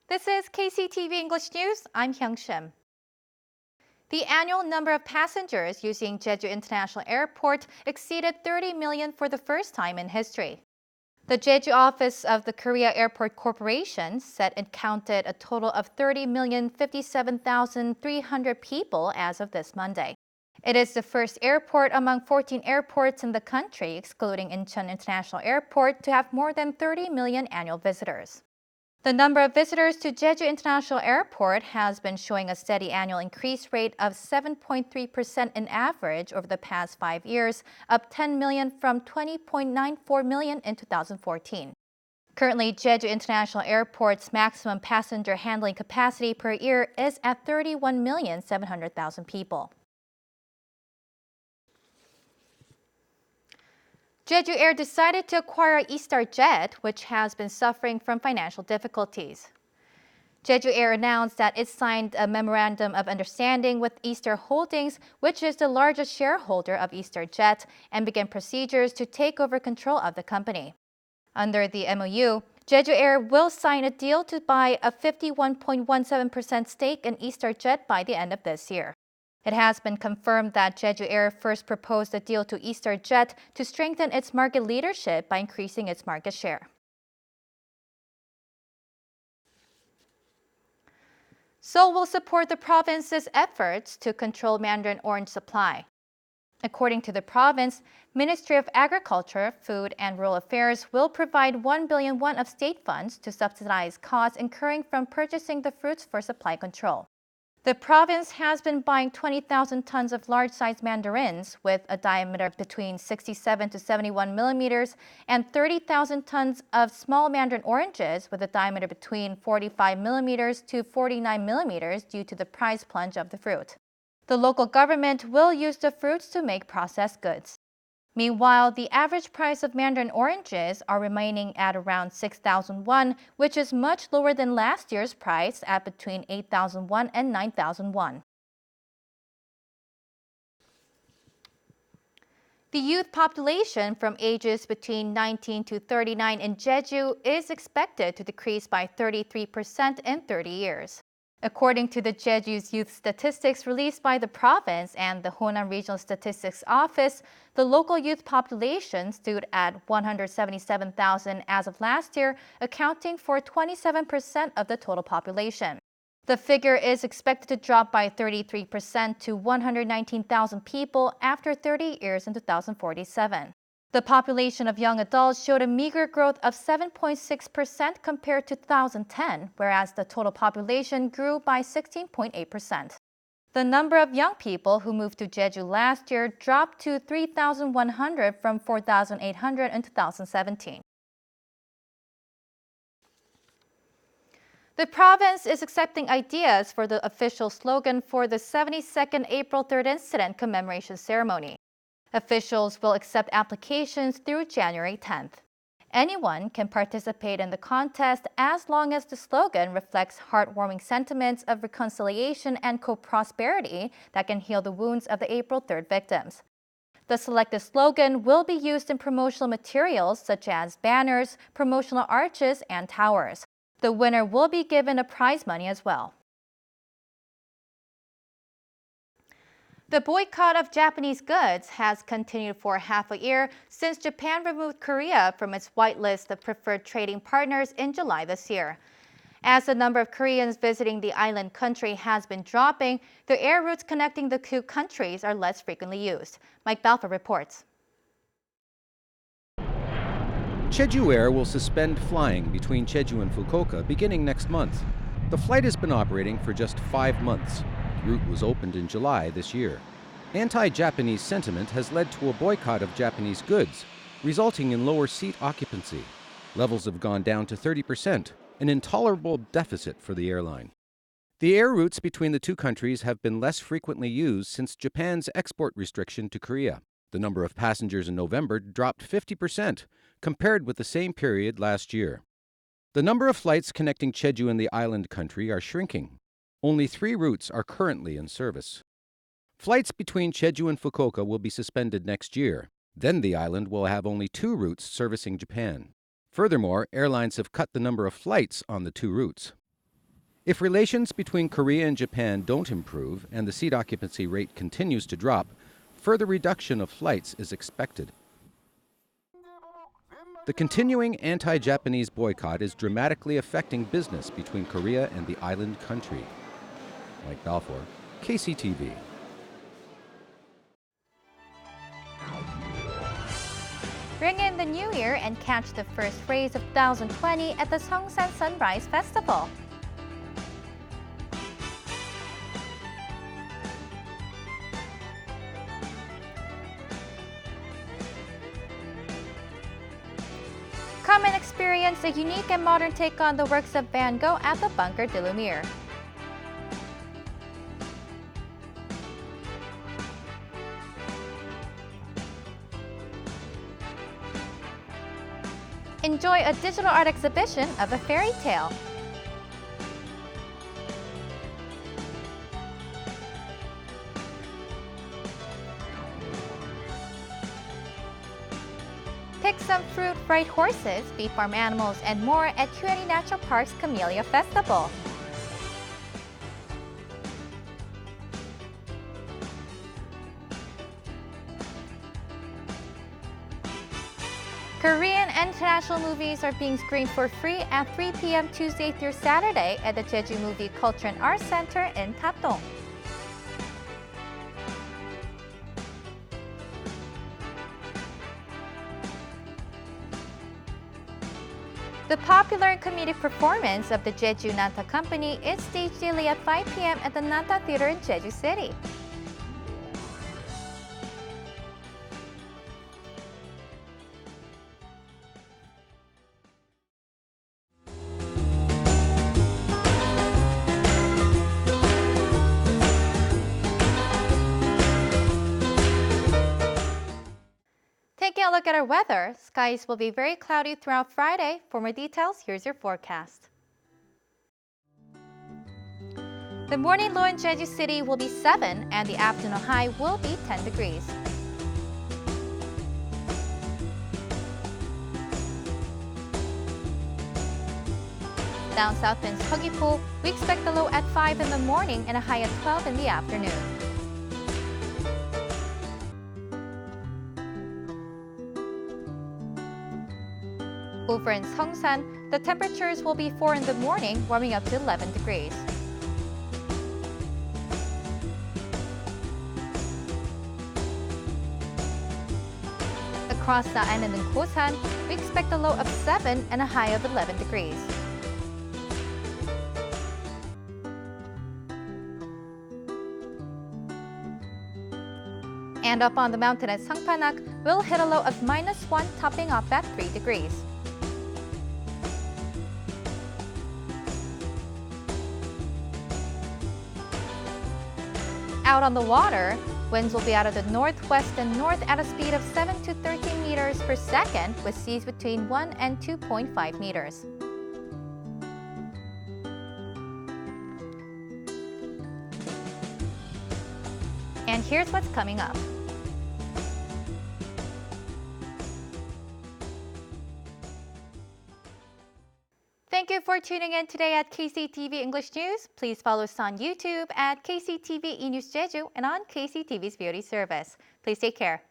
This is KCTV English News. I'm Hyung-shim. The annual number of passengers using Jeju International Airport exceeded 30 million for the first time in history. The Jeju office of the Korea Airport Corporation said it counted a total of 30,057,300 people as of this Monday. It is the first airport among 14 airports in the country, excluding Incheon International Airport, to have more than 30 million annual visitors. The number of visitors to Jeju International Airport has been showing a steady annual increase rate of 7.3% in average over the past 5 years, up 10 million from 20.94 million in 2014. Currently, Jeju International Airport's maximum passenger handling capacity per year is at 31,700,000 people. Jeju Air decided to acquire EastarJet, which has been suffering from financial difficulties. Jeju Air announced that it signed a memorandum of understanding with Eastar Holdings, which is the largest shareholder of EastarJet, and began procedures to take over control of the company. Under the MOU, Jeju Air will sign a deal to buy a 51.17% stake in EastarJet by the end of this year. It has been confirmed that Jeju Air first proposed a deal to EastarJet to strengthen its market leadership by increasing its market share. Seoul will support the province's efforts to control mandarin orange supply. According to the province, Ministry of Agriculture, Food and Rural Affairs will provide 1 billion won of state funds to subsidize costs incurring from purchasing the fruits for supply control. The province has been buying 20,000 tons of large-sized mandarins with a diameter between 67 to 71 millimeters and 30,000 tons of small mandarin oranges with a diameter between 45 millimeters to 49 millimeters due to the price plunge of the fruit. The local government will use the fruits to make processed goods. Meanwhile, the average price of mandarin oranges are remaining at around 6,000 won, which is much lower than last year's price at between 8,000 won and 9,000 won. The youth population from ages between 19 to 39 in Jeju is expected to decrease by 33% in 30 years. According to the Jeju's youth statistics released by the province and the Honan Regional Statistics Office, the local youth population stood at 177,000 as of last year, accounting for 27% of the total population. The figure is expected to drop by 33% to 119,000 people after 30 years in 2047. The population of young adults showed a meager growth of 7.6% compared to 2010, whereas the total population grew by 16.8%. The number of young people who moved to Jeju last year dropped to 3,100 from 4,800 in 2017. The province is accepting ideas for the official slogan for the 72nd April 3rd Incident Commemoration Ceremony. Officials will accept applications through January 10th. Anyone can participate in the contest as long as the slogan reflects heartwarming sentiments of reconciliation and co-prosperity that can heal the wounds of the April 3rd victims. The selected slogan will be used in promotional materials such as banners, promotional arches, and towers. The winner will be given a prize money as well. The boycott of Japanese goods has continued for half a year since Japan removed Korea from its whitelist of preferred trading partners in July this year. As the number of Koreans visiting the island country has been dropping, the air routes connecting the two countries are less frequently used. Mike Balfour reports. Jeju Air will suspend flying between Jeju and Fukuoka beginning next month. The flight has been operating for just 5 months. The route was opened in July this year. Anti-Japanese sentiment has led to a boycott of Japanese goods, resulting in lower seat occupancy. Levels have gone down to 30%, an intolerable deficit for the airline. The air routes between the two countries have been less frequently used since Japan's export restriction to Korea. The number of passengers in November dropped 50% compared with the same period last year. The number of flights connecting Jeju and the island country are shrinking. Only 3 routes are currently in service. Flights between Jeju and Fukuoka will be suspended next year. Then the island will have only 2 routes servicing Japan. Furthermore, airlines have cut the number of flights on the 2 routes. If relations between Korea and Japan don't improve and the seat occupancy rate continues to drop, further reduction of flights is expected. The continuing anti-Japanese boycott is dramatically affecting business between Korea and the island country. Mike Balfour, KCTV. Bring in the new year and catch the first rays of 2020 at the Seongsan Sunrise Festival. Come and experience a unique and modern take on the works of Van Gogh at the Bunker de Lumiere. Enjoy a digital art exhibition of a fairy tale. Pick some fruit, ride horses, bee farm animals, and more at QNE Natural Park's Camellia Festival. Korean and international movies are being screened for free at 3 p.m. Tuesday through Saturday at the Jeju Movie Culture and Arts Center in Tatong. The popular and comedic performance of the Jeju Nanta Company is staged daily at 5 p.m. at the Nanta Theater in Jeju City. Taking a look at our weather, skies will be very cloudy throughout Friday. For more details, here's your forecast. The morning low in Jeju City will be 7 and the afternoon high will be 10 degrees. Down south in Seogwipo, we expect a low at 5 in the morning and a high at 12 in the afternoon. Over in Seongsan, the temperatures will be 4 in the morning, warming up to 11 degrees. Across the island in Kosan, we expect a low of 7 and a high of 11 degrees. And up on the mountain at Sangpanak, we'll hit a low of -1, topping off at 3 degrees. Out on the water, winds will be out of the northwest and north at a speed of 7 to 13 meters per second, with seas between 1 and 2.5 meters. And here's what's coming up. Thank you for tuning in today at KCTV English News. Please follow us on YouTube at KCTV eNews Jeju and on KCTV's Beauty Service. Please take care.